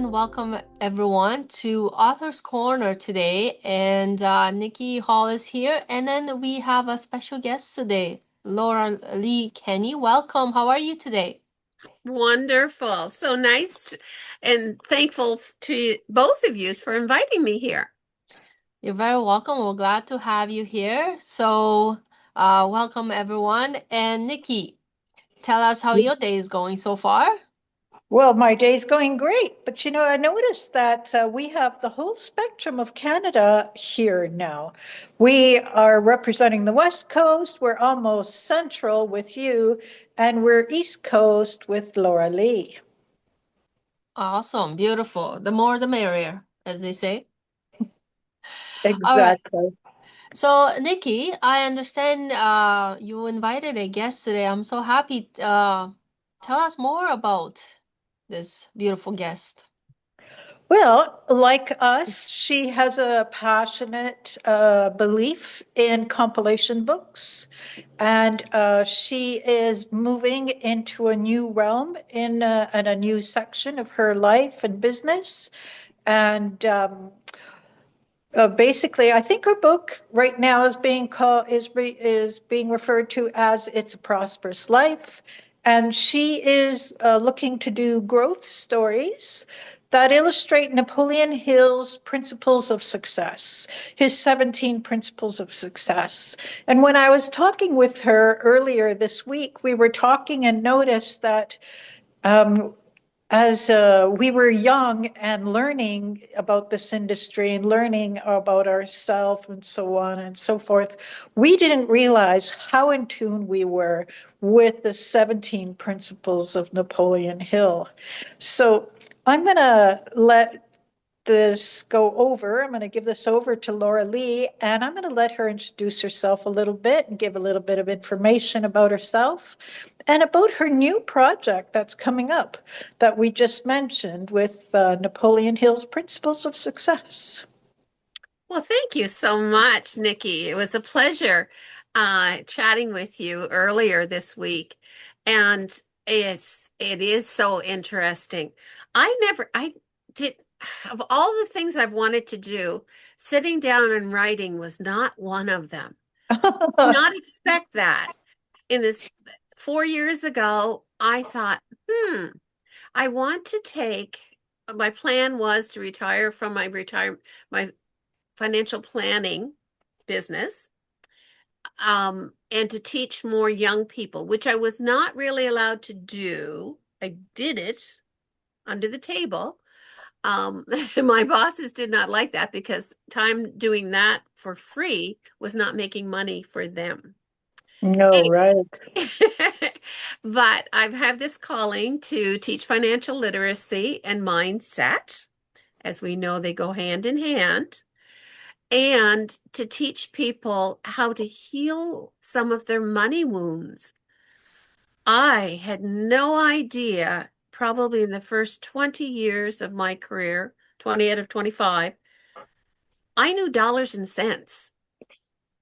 welcome everyone to Author's Corner today. And Niki Hall is here. And then we have a special guest today, Laura Lee Kenny. Welcome. How are you today? Wonderful. So nice and thankful to both of you for inviting me here. You're very welcome. We're glad to have you here. So, welcome everyone. And Nikki, tell us how your day is going so far. Well, my day's going great, but I noticed that we have the whole spectrum of Canada here now. We are representing the West Coast, we're almost central with you, and we're East Coast with Laura Lee. Awesome. Beautiful. The more the merrier, as they say. All right. Exactly. So, Nikki, I understand you invited a guest today. I'm so happy. Tell us more about this beautiful guest. Well, like us, she has a passionate belief in compilation books, and she is moving into a new realm in a new section of her life and business. And basically, I think her book right now is being is being referred to as "It's a Prosperous Life," and she is looking to do growth stories that illustrate Napoleon Hill's principles of success, his 17 principles of success. And when I was talking with her earlier this week, we were talking and noticed that um, as we were young and learning about this industry and learning about ourselves and so on and so forth, we didn't realize how in tune we were with the 17 principles of Napoleon Hill. So I'm going to let this go over. I'm going to give this over to Laura Lee, and I'm going to let her introduce herself a little bit and give a little bit of information about herself and about her new project that's coming up that we just mentioned with Napoleon Hill's Principles of Success. Well, thank you so much, Nikki. It was a pleasure chatting with you earlier this week. And it is so interesting. I did of all the things I've wanted to do, sitting down and writing was not one of them. Did not expect that. In this 4 years ago, I thought, I want to take my plan was to retire from my financial planning business, and to teach more young people, which I was not really allowed to do. I did it under the table. My bosses did not like that because time doing that for free was not making money for them. No, right. But I've had this calling to teach financial literacy and mindset. As we know, they go hand in hand. And to teach people how to heal some of their money wounds. I had no idea, probably in the first 20 years of my career, 20 out of 25, I knew dollars and cents.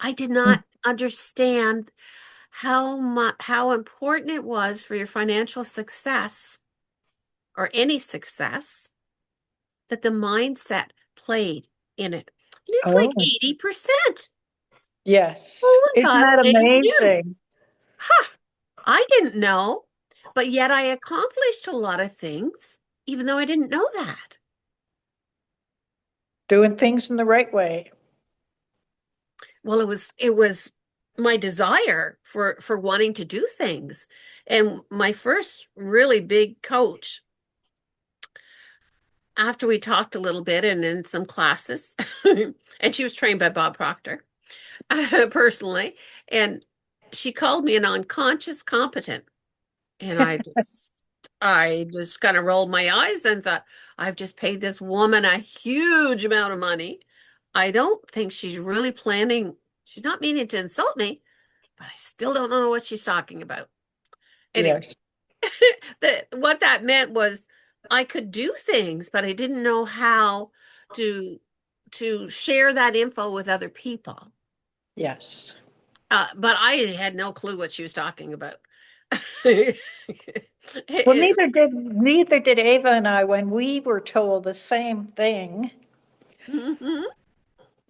I did not understand how important it was for your financial success or any success that the mindset played in it. And it's like Oh, 80%. yes. Oh, Isn't God's that name knew. amazing? Huh, I didn't know, but yet I accomplished a lot of things, even though I didn't know that. Doing things in the right way. Well, it was my desire for wanting to do things. And my first really big coach, after we talked a little bit and in some classes, and she was trained by Bob Proctor, personally, and she called me an unconscious competent. And I just kind of rolled my eyes and thought, I've just paid this woman a huge amount of money. I don't think she's not meaning to insult me, but I still don't know what she's talking about. Anyway, Yes. what that meant was I could do things, but I didn't know how to share that info with other people. Yes. But I had no clue what she was talking about. Well, It- neither did Ava and I when we were told the same thing. Mhm.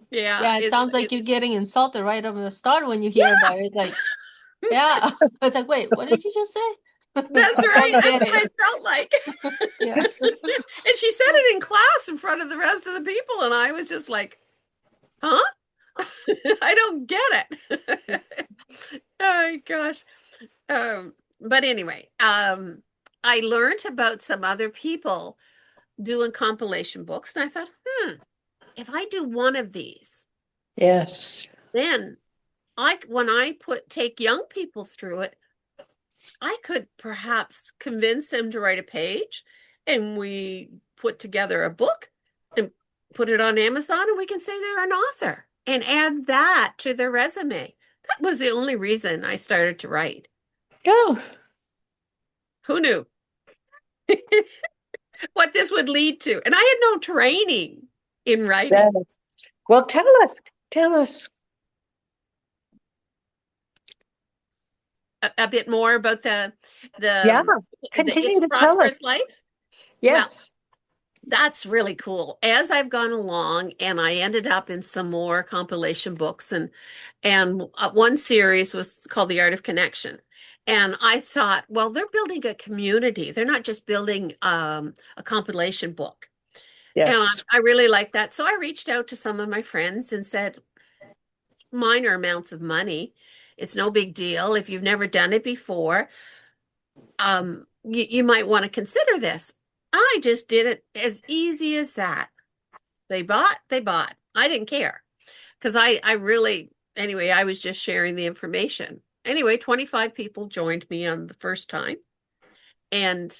Yeah, Yeah, it sounds like you're getting insulted right from the start when you hear yeah, about it. Like, yeah. It's like, wait, what did you just say? that's I right. don't That's get what I it. felt like. Yeah. And she said it in class in front of the rest of the people, and I was just like, huh? I don't get Yeah. it. Oh gosh. But anyway, I learned about some other people doing compilation books, and I thought, if I do one of these, Yes. then when I take young people through it, I could perhaps convince them to write a page, and we put together a book and put it on Amazon, and we can say they're an author and add that to their resume. That was the only reason I started to write. Oh, Who knew what this would lead to? And I had no training in writing. yes. Well, tell us. A bit more about Yeah, the It's continue a to tell Prosperous us. Life. Well, Yes. that's really cool. As I've gone along, and I ended up in some more compilation books, and one series was called The Art of Connection. And I thought, well, they're building a community. They're not just building a compilation book. And Yes. I really like that. So I reached out to some of my friends and said, minor amounts of money. It's no big deal. If you've never done it before, you might want to consider this. I just did it as easy as that. They bought. I didn't care because I really, anyway, I was just sharing the information. Anyway, 25 people joined me on the first time. And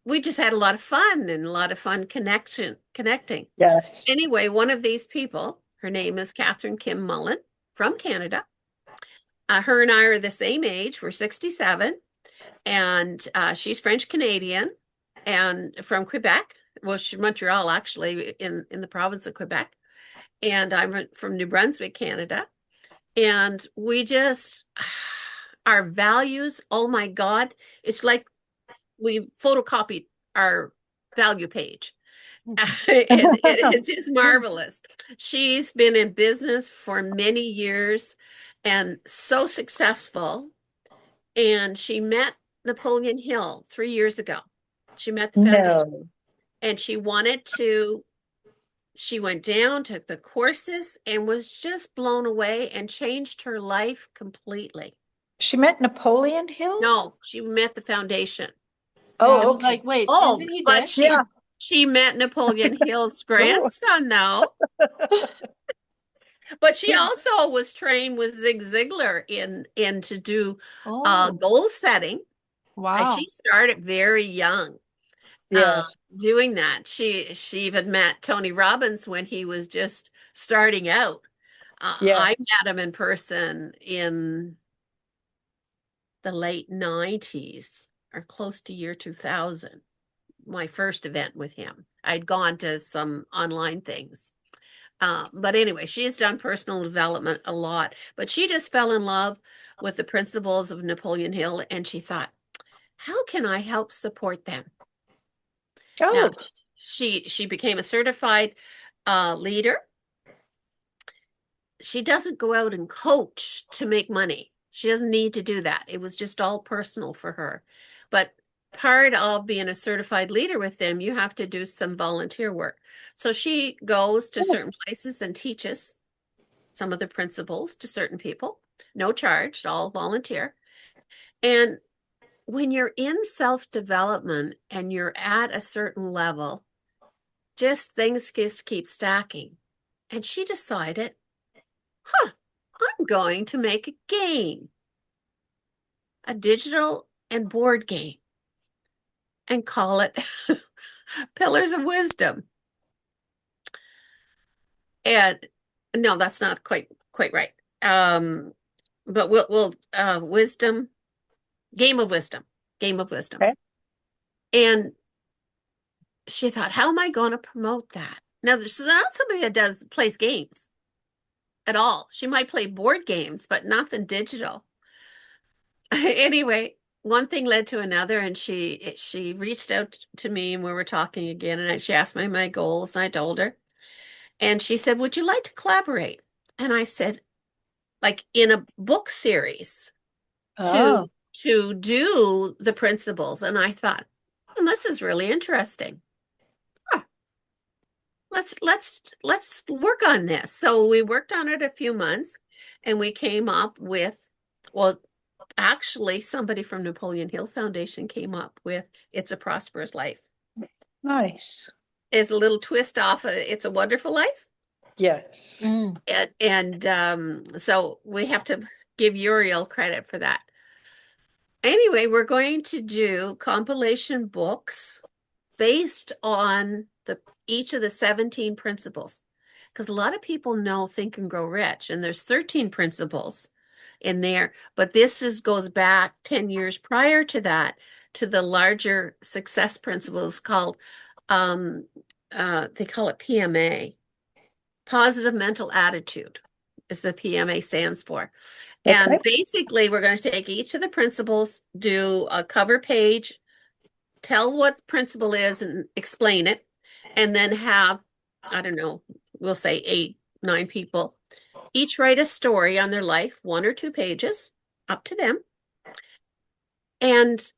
we just had a lot of fun and a lot of fun connecting. Yes. Anyway, one of these people, her name is Catherine Kim Mullen from Canada. Her and I are the same age. We're 67, and she's French Canadian and from Quebec. Well, she's Montreal, actually, in the province of Quebec. And I'm from New Brunswick, Canada. And we just, our values, oh my God, it's like we photocopied our value page. It is just marvelous. She's been in business for many years and so successful. And she met Napoleon Hill 3 years ago. She met the foundation, No. and she went down, took the courses, and was just blown away and changed her life completely. She met Napoleon Hill? No, she met the foundation. Yeah, I Oh, was okay. like, wait, Oh, isn't he but dead? Yeah. she met Napoleon Hill's Oh. grandson, though. But she also was trained with Zig Ziglar in to do Oh, goal setting. wow. She started very young uh, Yes. doing that. She even met Tony Robbins when he was just starting out. I Yes. met him in person in the late 90s or close to year 2000, my first event with him. I'd gone to some online things. But anyway, she's done personal development a lot, but she just fell in love with the principles of Napoleon Hill, and she thought, how can I help support them? Now, Oh, she became a certified leader. She doesn't go out and coach to make money. She doesn't need to do that. It was just all personal for her. But part of being a certified leader with them, you have to do some volunteer work. So she goes to certain places and teaches some of the principles to certain people, no charge, all volunteer. And when you're in self-development and you're at a certain level, just things just keep stacking. And she decided, I'm going to make a game, a digital and board game, and call it Pillars of Wisdom. And no, that's not quite right. But we'll wisdom, game of wisdom, game of wisdom. okay. And she thought, how am I going to promote that? Now, she's not somebody that plays games at all. She might play board games, but nothing digital. Anyway, one thing led to another, and she reached out to me, and we were talking again, and she asked me my goals, and I told her, and she said, "Would you like to collaborate?" And I said, "Like in a book series Oh, to to do the principles." And I thought, this is really interesting. Huh, let's work on this. So we worked on it a few months, and we came up with, well, actually, somebody from Napoleon Hill Foundation came up with It's a Prosperous Life. nice. Is a little twist off of It's a Wonderful Life. Yes. Mm. And so we have to give Uriel credit for that. Anyway, we're going to do compilation books based on each of the 17 principles. Because a lot of people know Think and Grow Rich, and there's 13 principles in there, but goes back 10 years prior to that to the larger success principles called um they call it PMA. Positive mental attitude is the PMA stands for. Okay. And basically, we're going to take each of the principles, do a cover page, tell what the principle is and explain it, and then have, I don't know, we'll say 8, 9 people each write a story on their life, 1 or 2 pages, up to them. And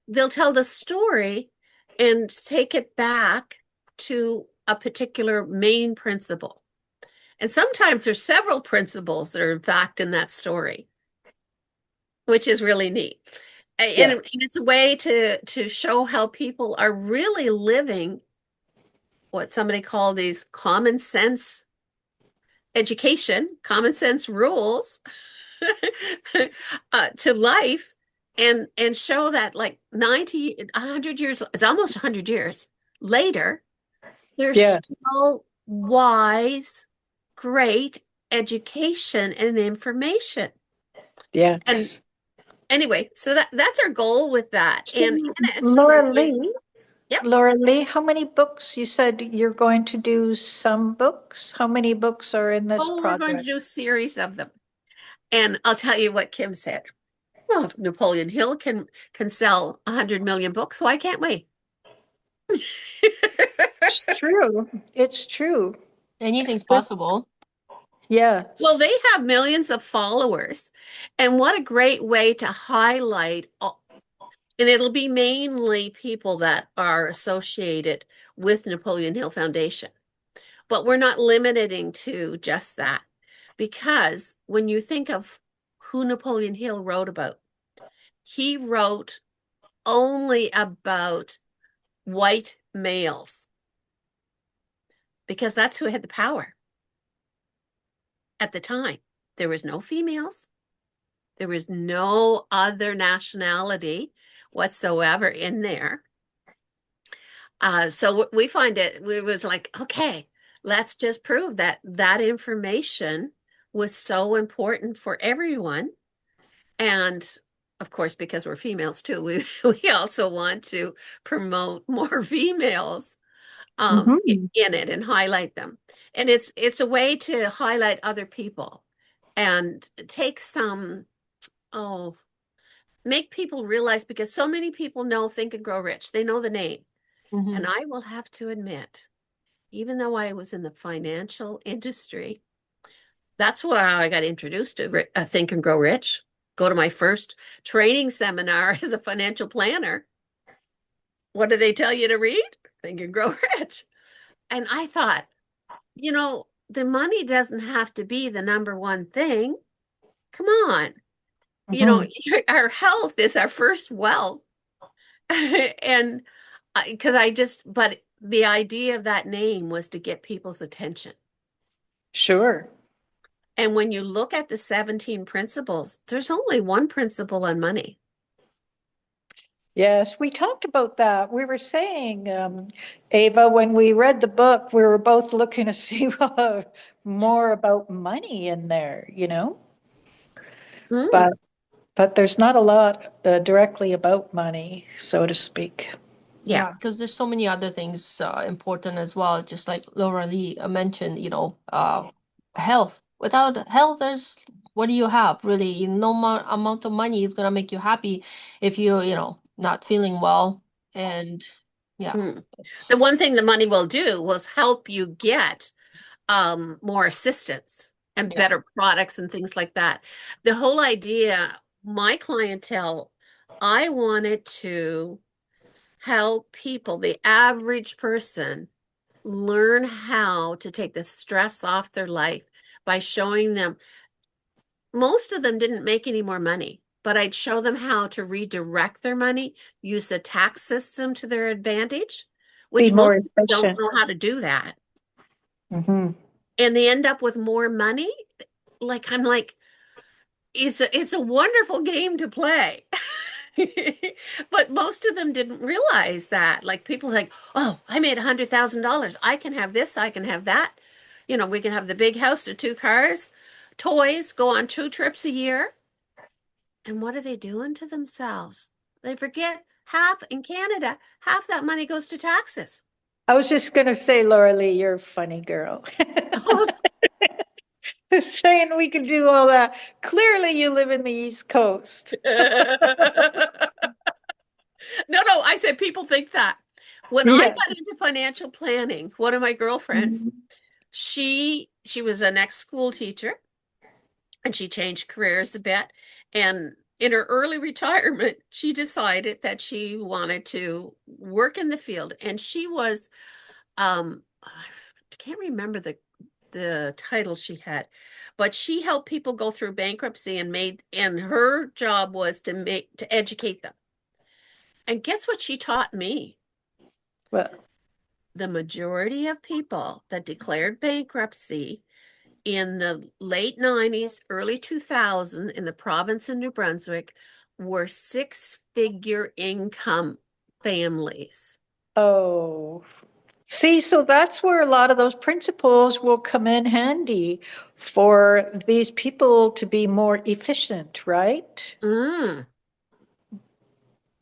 they'll tell the story and take it back to a particular main principle. And sometimes there's several principles that are in fact in that story, which is really neat. Yeah. And it's a way to show how people are really living what somebody called these common sense education, common sense rules to life, and show that like 90, 100 years, it's almost 100 years later, they're Yeah. still wise, great education and information. And Yes. anyway, so that's our goal with that. And So, it's Laura really, Lee, yep. Laura Lee, how many books? You said you're going to do some books. How many books are in this Oh, we're going to project? do a series of them. And I'll tell you what Kim said. Well, if Napoleon Hill can sell 100 million books, why can't we? It's true. It's true. Anything's This, possible. Well, yes. they have millions of followers. And what a great way to highlight, and it'll be mainly people that are associated with Napoleon Hill Foundation. But we're not limiting to just that. Because when you think of who Napoleon Hill wrote about, he wrote only about white males because that's who had the power at the time. There was no females. There was no other nationality whatsoever in there. So we find it, we was like, okay, let's just prove that that information was so important for everyone. And of course, because we're females too, we also want to promote more females Hmm. in it and highlight them. And it's a way to highlight other people and take some, oh, make people realize, because so many people know Think and Grow Rich. They know the name. And Hmm. I will have to admit, even though I was in the financial industry, that's why I got introduced to Think and Grow Rich. Go to my first training seminar as a financial planner. What do they tell you to read? Think and Grow Rich. And I thought, the money doesn't have to be the number one thing. Come on. Hmm. Our health is our first wealth. And but the idea of that name was to get people's attention. Sure. And when you look at the 17 principles, there's only one principle on money. Yes, we talked about that. We were saying, Ava, when we read the book, we were both looking to see more about money in there. Mm, But but there's not a lot directly about money, so to speak. yeah. Yeah, because there's so many other things important as well. Just like Laura Lee mentioned, health. Without health, there's what do you have really? No amount of money is gonna make you happy if not feeling well. And yeah, Mm. The one thing the money will do was help you get more assistance and yeah, better products and things like that. The whole idea, my clientele, I wanted to help people, the average person, learn how to take the stress off their life by showing them. Most of them didn't make any more money, but I'd show them how to redirect their money, use the tax system to their advantage, Be which most more people don't efficient. know how to do that. Hmm. And they end up with more money. I'm like, it's a wonderful game to play. But most of them didn't realize that. Like people think, oh, I made $100,000. I can have this, I can have that. We can have the big house, the two cars, toys, go on 2 trips a year. And what are they doing to themselves? They forget half in Canada, half that money goes to taxes. I was just going to say, Laura Lee, you're a funny girl. Saying we can do all that. Clearly, you live in the East Coast. No, no, I said people think that. When I Yeah. got into financial planning, one of my girlfriends, Mhm. she was an ex-school teacher and she changed careers a bit. And in her early retirement, she decided that she wanted to work in the field. And she was I can't remember the title she had, but she helped people go through bankruptcy and her job was to educate them. And guess what she taught me? Well, The majority of people that declared bankruptcy in the late 90s, early 2000 in the province of New Brunswick were six-figure income families. oh, see, so that's where a lot of those principles will come in handy for these people to be more efficient, right? Mm.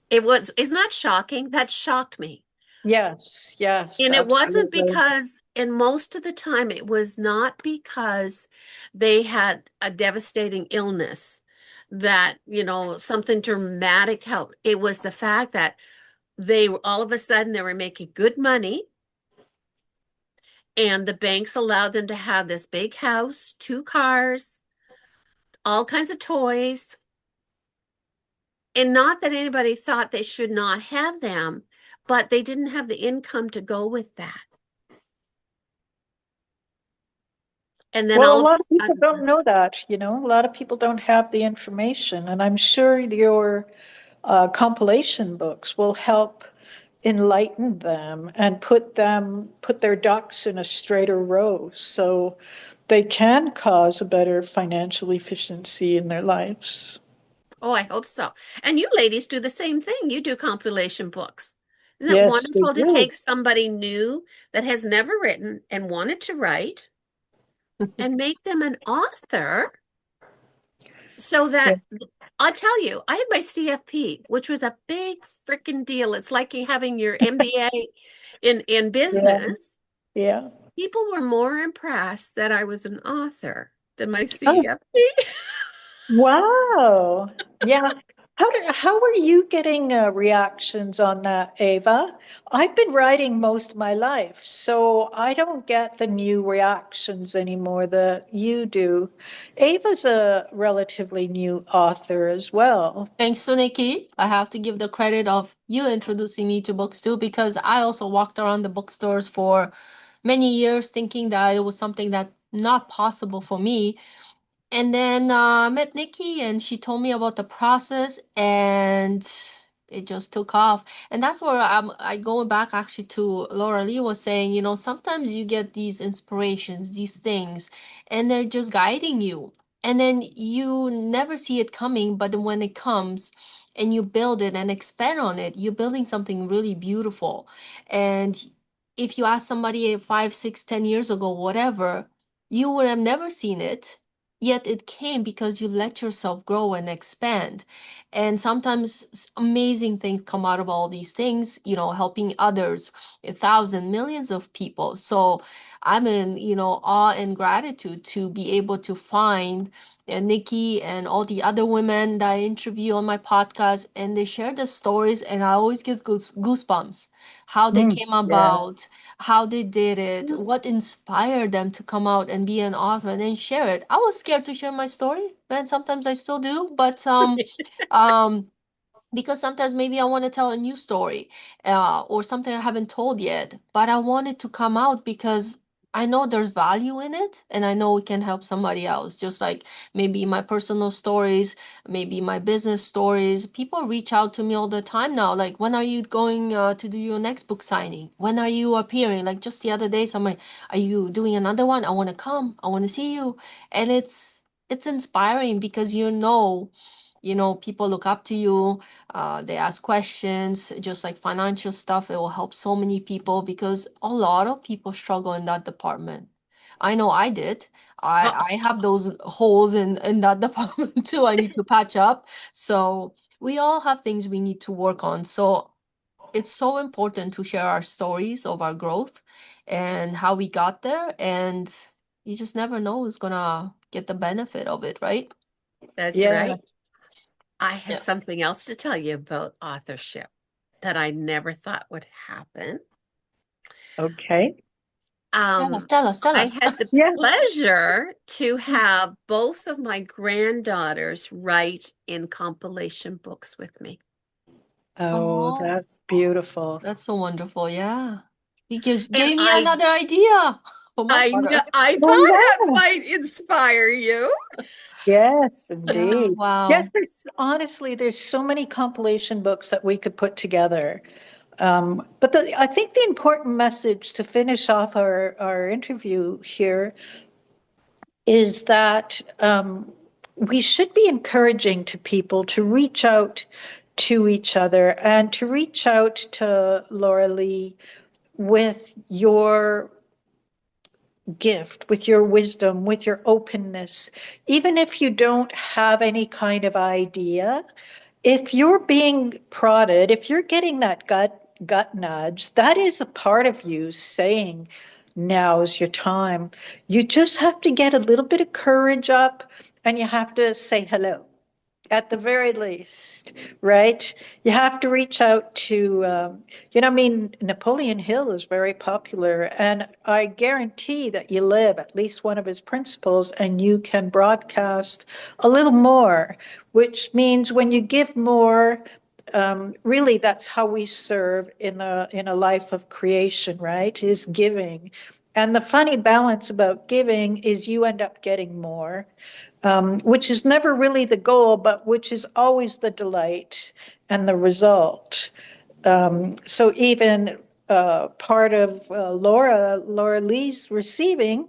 Isn't that shocking? That shocked me. Yes, yes, And it wasn't absolutely. because, and most of the time, it was not because they had a devastating illness that, something dramatic helped. It was the fact that all of a sudden, they were making good money and the banks allowed them to have this big house, two cars, all kinds of toys. And not that anybody thought they should not have them, but they didn't have the income to go with that. And then Well, a all of lot of a people sudden, don't know that, a lot of people don't have the information, and I'm sure your compilation books will help enlighten them and put their ducks in a straighter row so they can cause a better financial efficiency in their lives. oh, I hope so. And you ladies do the same thing. You do compilation books. Isn't it Yes, we wonderful to do. take somebody new that has never written and wanted to write and make them an author so Yeah. that I'll tell you, I had my CFP, which was a big freaking deal. It's like you having your MBA in Yeah. business. Yeah. People were more impressed that I was an author than my Oh, CFP. wow. Yeah. How are you getting reactions on that, Ava? I've been writing most of my life, so I don't get the new reactions anymore that you do. Ava's a relatively new author as well. thanks to Nikki, I have to give the credit of you introducing me to books too, because I also walked around the bookstores for many years thinking that it was something that not possible for me. And then I met Nikki and she told me about the process and it just took off. And that's where I go back actually to Laura Lee was saying, sometimes you get these inspirations, these things, and they're just guiding you. And then you never see it coming, but then when it comes and you build it and expand on it, you're building something really beautiful. And if you ask somebody 5, 6, 10 years ago, whatever, you would have never seen it. Yet it came because you let yourself grow and expand. And sometimes amazing things come out of all these things, helping others, a thousand, millions of people. So I'm in, awe and gratitude to be able to find and Nikki and all the other women that I interview on my podcast, and they share the stories, and I always get goosebumps. How they Mm, came about, yes. how they did it, what inspired them to come out and be an author and then share it. I was scared to share my story, and sometimes I still do, but um because sometimes maybe I want to tell a new story, or something I haven't told yet, but I want it to come out because I know there's value in it and I know it can help somebody else. Just like maybe my personal stories, maybe my business stories. People reach out to me all the time now. Like, when are you going to do your next book signing? When are you appearing? Like just the other day, somebody, are you doing another one? I want to come. I want to see you. And it's inspiring because people look up to you, they ask questions, just like financial stuff. It will help so many people because a lot of people struggle in that department. I know I did. Oh, I have those holes in that department too. I need to patch up. So we all have things we need to work on. So it's so important to share our stories of our growth and how we got there. And you just never know who's gonna get the benefit of it, right? that's Yeah. right. I have Yeah. something else to tell you about authorship that I never thought would happen. Okay. Tell us, Um, tell us, tell I us. had the Yeah. pleasure to have both of my granddaughters write in compilation books with me. Oh, Oh, that's beautiful. that's so wonderful. Yeah. He gives And gave me another idea for my know daughter. I thought Oh, that might yes. inspire you. Yes, Yeah, indeed. wow. Yes, there's so many compilation books that we could put together. But I think the important message to finish off our interview here is that we should be encouraging to people to reach out to each other and to reach out to Laura Lee with your gift, with your wisdom, with your openness. Even if you don't have any kind of idea, if you're being prodded, if you're getting that gut nudge, that is a part of you saying, now's your time. You just have to get a little bit of courage up and you have to say hello at the very least, right? You have to reach out to, I mean, Napoleon Hill is very popular, and I guarantee that you live at least one of his principles and you can broadcast a little more, which means when you give more, really that's how we serve in a life of creation, right? Is giving. And the funny balance about giving is you end up getting more, which is never really the goal, but which is always the delight and the result. So even part of Laura Lee's receiving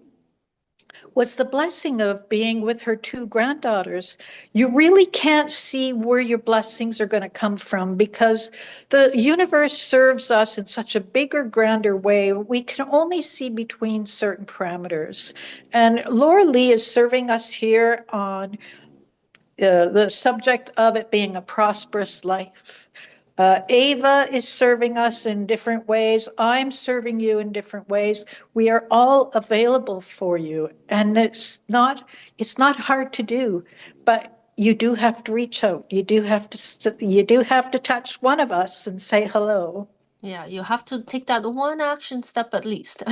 was the blessing of being with her two granddaughters. You really can't see where your blessings are going to come from because the universe serves us in such a bigger, grander way. We can only see between certain parameters. And Laura Lee is serving us here on the subject of it being a prosperous life. Ava is serving us in different ways. I'm serving you in different ways. We are all available for you, and it's not hard to do, but you do have to reach out. You do have to touch one of us and say hello. Yeah, you have to take that one action step at least.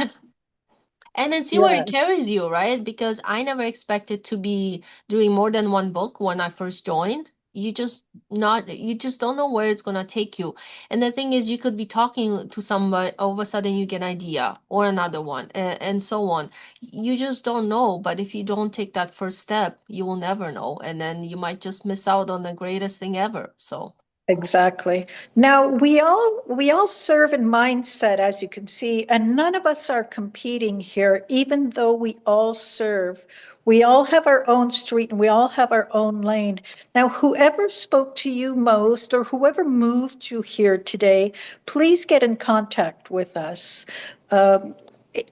And then see where Yeah, it carries you, right? Because I never expected to be doing more than one book when I first joined. You just don't know where it's gonna take you. And the thing is, you could be talking to somebody, all of a sudden you get an idea or another one, and so on. You just don't know. But if you don't take that first step, you will never know. And then you might just miss out on the greatest thing ever. So, exactly. Now we all serve in mindset, as you can see, and none of us are competing here, even though we all serve. We all have our own street and we all have our own lane. Now, whoever spoke to you most or whoever moved you here today, please get in contact with us. Um,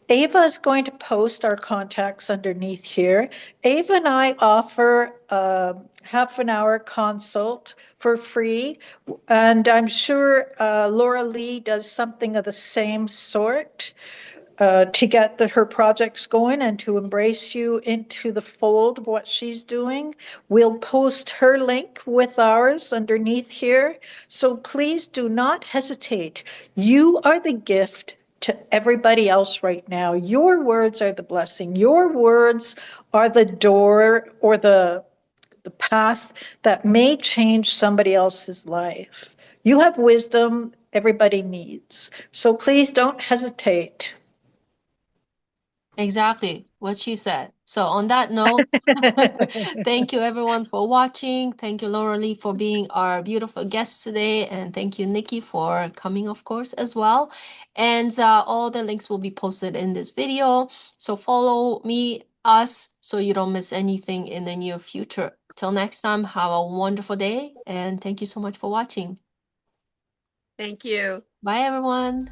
Ava is going to post our contacts underneath here. Ava and I offer a half an hour consult for free, and I'm sure Laura Lee does something of the same sort. to get her projects going and to embrace you into the fold of what she's doing. We'll post her link with ours underneath here. So please do not hesitate. You are the gift to everybody else right now. Your words are the blessing. Your words are the door or the path that may change somebody else's life. You have wisdom everybody needs. So please don't hesitate. Exactly what she said. So on that note, thank you everyone for watching. Thank you, Laura Lee, for being our beautiful guest today. And thank you, Niki, for coming, of course, as well. And all the links will be posted in this video. So follow me, us, so you don't miss anything in the near future. Till next time, have a wonderful day. And thank you so much for watching. Thank you. Bye, everyone.